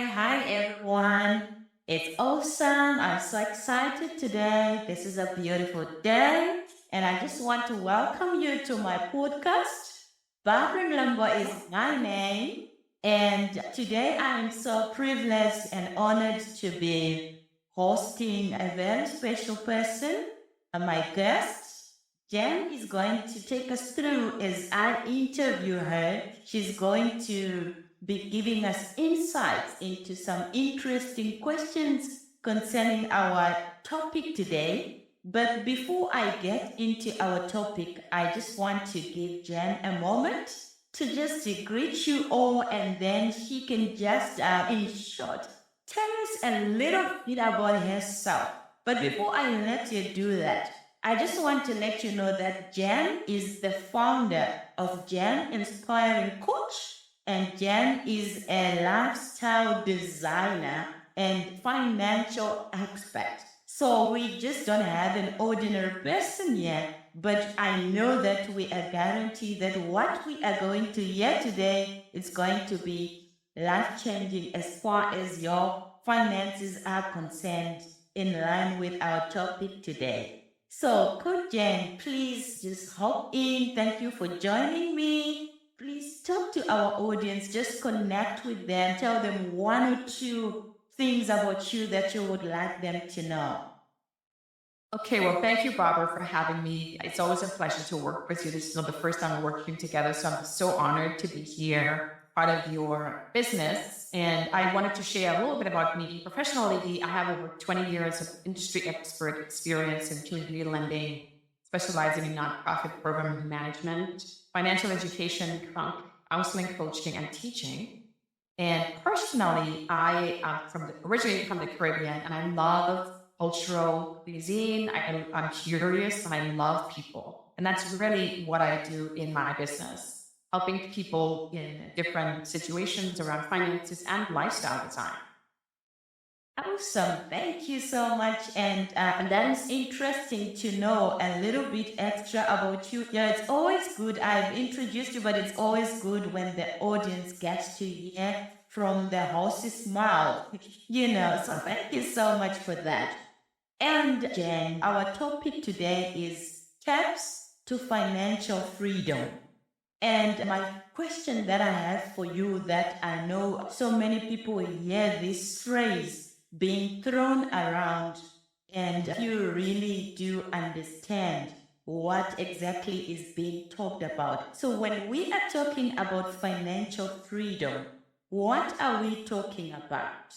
Hi everyone. It's awesome. I'm so excited today. This is a beautiful day, and I just want to welcome you to my podcast. Barbara Lumbo is my name, and today I am so privileged and honored to be hosting a very special person, my guest. Jen is going to take us through as I interview her. She's going to be giving us insights into some interesting questions concerning our topic today. But before I get into our topic, I just want to give Jen a moment to just to greet you all, and then she can just, in short, tell us a little bit about herself. But before I let you do that, I just want to let you know that Jen is the founder of Jen Inspiring Coach, and Jen is a lifestyle designer and financial expert. So we just don't have an ordinary person yet, but I know that we are guaranteed that what we are going to hear today is going to be life changing as far as your finances are concerned, in line with our topic today. So, Coach Jen, please just hop in. Thank you for joining me. Please talk to our audience, just connect with them, tell them one or two things about you that you would like them to know. Okay, well, thank you, Barbara, for having me. It's always a pleasure to work with you. This is not the first time we're working together, so I'm so honored to be here, part of your business. And I wanted to share a little bit about me professionally. I have over 20 years of industry expert experience in community lending, specializing in nonprofit program management, financial education, counseling, coaching, and teaching. And personally, I am originally from the Caribbean, and I love cultural cuisine. I'm curious and I love people. And that's really what I do in my business, helping people in different situations around finances and lifestyle design. Awesome. Thank you so much. And that is interesting to know a little bit extra about you. Yeah, it's always good. I've introduced you, but it's always good when the audience gets to hear from the horse's mouth, So thank you so much for that. And Jen, our topic today is steps to financial freedom. And my question that I have for you, that I know so many people hear this phrase being thrown around, and you really do understand what exactly is being talked about. So when we are talking about financial freedom, what are we talking about?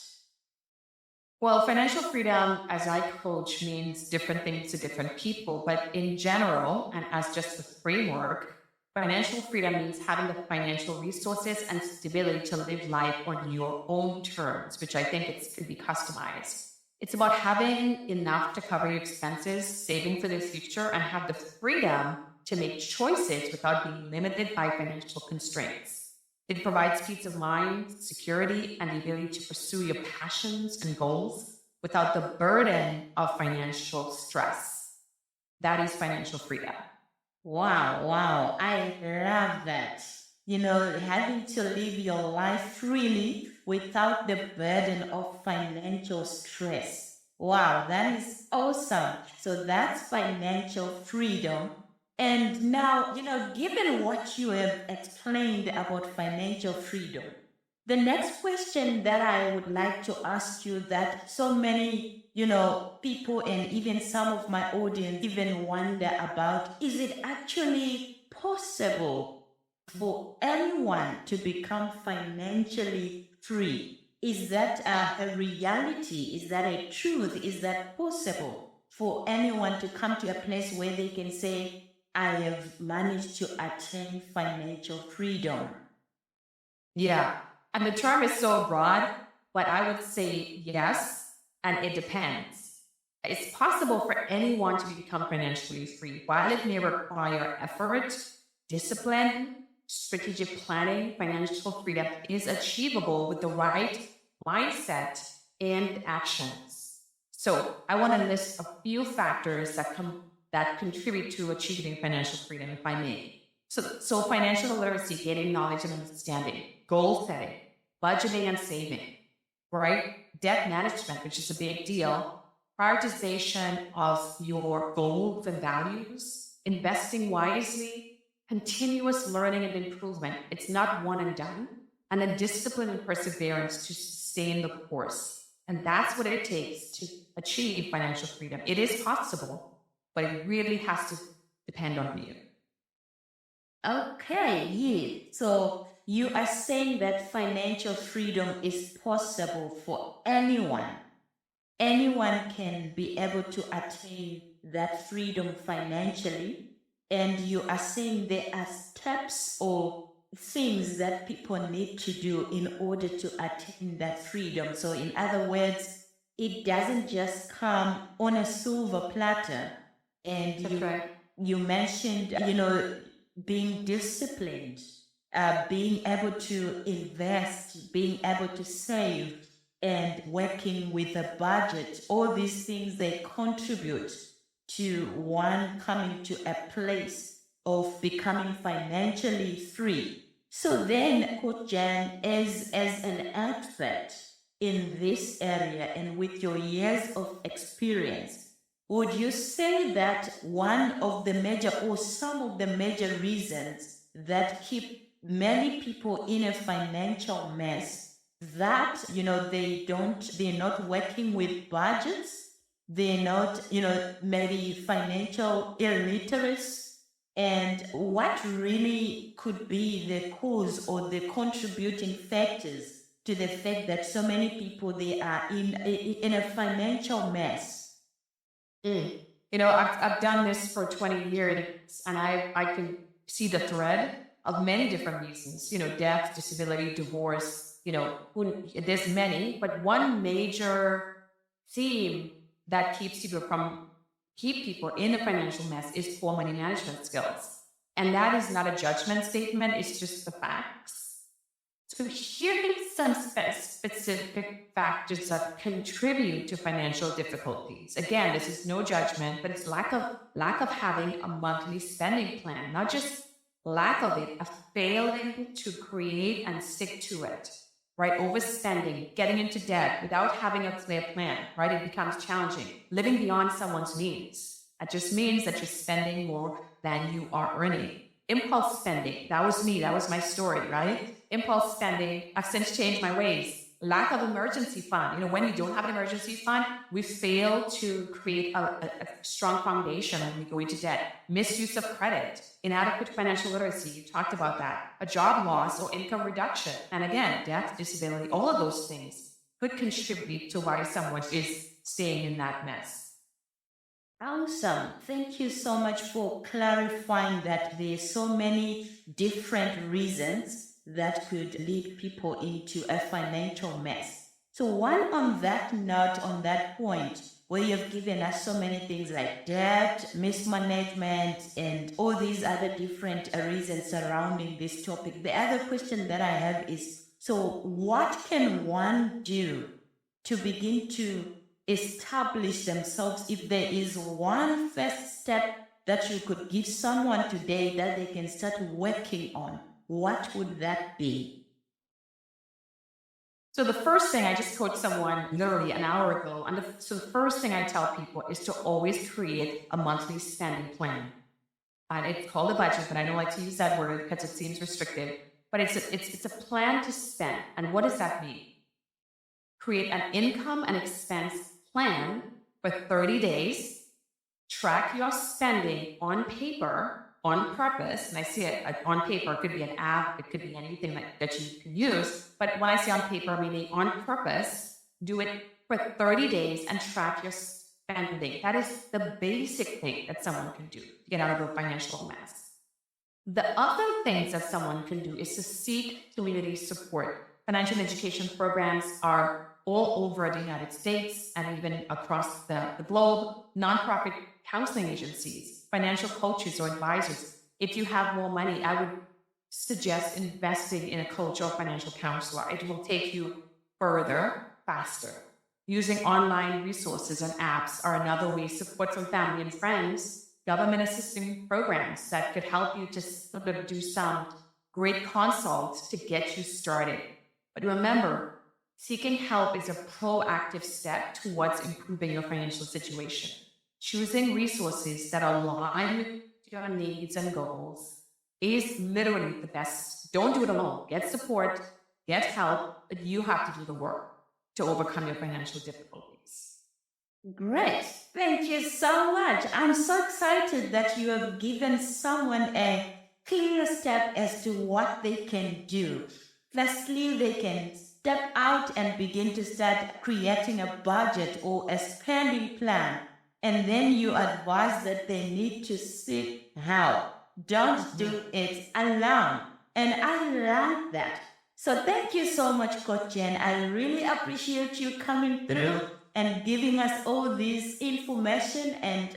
Well, financial freedom, as I coach, means different things to different people. But in general, and as just a framework, financial freedom means having the financial resources and stability to live life on your own terms, which I think could be customized. It's about having enough to cover your expenses, saving for the future, and have the freedom to make choices without being limited by financial constraints. It provides peace of mind, security, and the ability to pursue your passions and goals without the burden of financial stress. That is financial freedom. Wow. I love that. Having to live your life freely without the burden of financial stress. Wow, that is awesome. So that's financial freedom. And now, given what you have explained about financial freedom, the next question that I would like to ask you, that so many, people and even some of my audience even wonder about, is it actually possible for anyone to become financially free? Is that a reality? Is that a truth? Is that possible for anyone to come to a place where they can say, I have managed to attain financial freedom? Yeah. And the term is so broad, but I would say yes, and it depends. It's possible for anyone to become financially free. While it may require effort, discipline, strategic planning, financial freedom is achievable with the right mindset and actions. So I want to list a few factors that contribute to achieving financial freedom, if I may. So financial literacy, gaining knowledge and understanding, goal setting, budgeting and saving, right? Debt management, which is a big deal, prioritization of your goals and values, investing wisely, continuous learning and improvement. It's not one and done, and then discipline and perseverance to sustain the course. And that's what it takes to achieve financial freedom. It is possible, but it really has to depend on you. Okay, yeah. So you are saying that financial freedom is possible for anyone. Anyone can be able to attain that freedom financially. And you are saying there are steps or things that people need to do in order to attain that freedom. So, in other words, it doesn't just come on a silver platter. And That's right. you mentioned, being disciplined, being able to invest, being able to save, and working with a budget. All these things, they contribute to one coming to a place of becoming financially free. So then, Coach Jan, as an expert in this area and with your years of experience, would you say that one of the major or some of the major reasons that keep many people in a financial mess, that they're not working with budgets, they're not, maybe financial illiteracy, and what really could be the cause or the contributing factors to the fact that so many people, they are in a financial mess? I've done this for 20 years, and I can see the thread of many different reasons, death, disability, divorce, there's many, but one major theme that keep people in a financial mess is poor money management skills. And that is not a judgment statement, it's just the facts. So here are some specific factors that contribute to financial difficulties. Again, this is no judgment, but it's lack of having a monthly spending plan, not just lack of it, a failing to create and stick to it, right? Overspending, getting into debt without having a clear plan, right? It becomes challenging. Living beyond someone's needs. That just means that you're spending more than you are earning. Impulse spending, that was me, that was my story, right? Impulse spending, I've since changed my ways. Lack of emergency fund. When we don't have an emergency fund, we fail to create a strong foundation when we go into debt. Misuse of credit, inadequate financial literacy, you talked about that. A job loss or income reduction. And again, death, disability, all of those things could contribute to why someone is staying in that mess. Awesome. Thank you so much for clarifying that there's so many different reasons that could lead people into a financial mess. So one on that note, on that point, where you've given us so many things like debt, mismanagement, and all these other different reasons surrounding this topic, the other question that I have is, so what can one do to begin to establish themselves? If there is one first step that you could give someone today that they can start working on, what would that be? So the first thing, I just coached someone literally an hour ago, and so the first thing I tell people is to always create a monthly spending plan. And it's called a budget, but I don't like to use that word because it seems restrictive. But it's a plan to spend. And what does that mean? Create an income and expense plan for 30 days, track your spending on paper, on purpose, and I see it on paper, it could be an app, it could be anything that you can use, but when I say on paper, meaning on purpose, do it for 30 days and track your spending. That is the basic thing that someone can do to get out of a financial mess. The other things that someone can do is to seek community support. Financial education programs are all over the United States and even across the globe. Nonprofit counseling agencies, financial coaches or advisors. If you have more money, I would suggest investing in a coach or financial counselor. It will take you further, faster. Using online resources and apps are another way. Support from family and friends, government assisting programs that could help you to sort of do some great consults to get you started. But remember, Seeking help is a proactive step towards improving your financial situation. Choosing resources that align with your needs and goals is literally the best. Don't do it alone. Get support, get help, but you have to do the work to overcome your financial difficulties. Great. Thank you so much. I'm so excited that you have given someone a clear step as to what they can do. Firstly, they can step out and begin to start creating a budget or a spending plan. And then you advise that they need to seek help. Don't do it alone. And I love that. So thank you so much, Coach Jen. I really appreciate you coming through and giving us all this information. And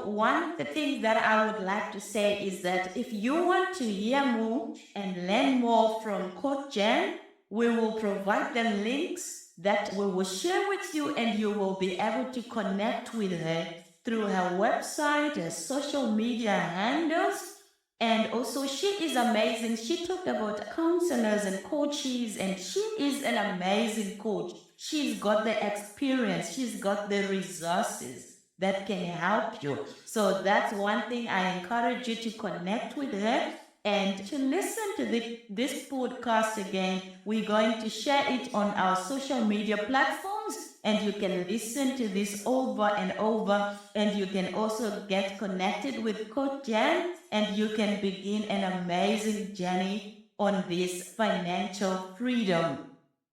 one of the things that I would like to say is that if you want to hear more and learn more from Coach Jen, we will provide the links that we will share with you, and you will be able to connect with her through her website, her social media handles. And also, she is amazing. She talked about counselors and coaches, and she is an amazing coach. She's got the experience, she's got the resources that can help you. So that's one thing I encourage you to connect with her and to listen to this podcast again. We're going to share it on our social media platforms, and you can listen to this over and over, and you can also get connected with Coach Jen, and you can begin an amazing journey on this financial freedom,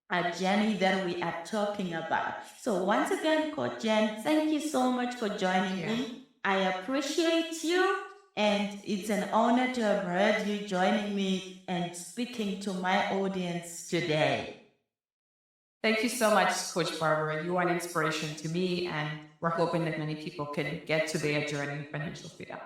a journey that we are talking about. So once again, Coach Jen, thank you so much for joining me. I appreciate you, and it's an honor to have heard you joining me and speaking to my audience today. Thank you so much, Coach Barbara. You are an inspiration to me, and we're hoping that many people can get to their journey of financial freedom.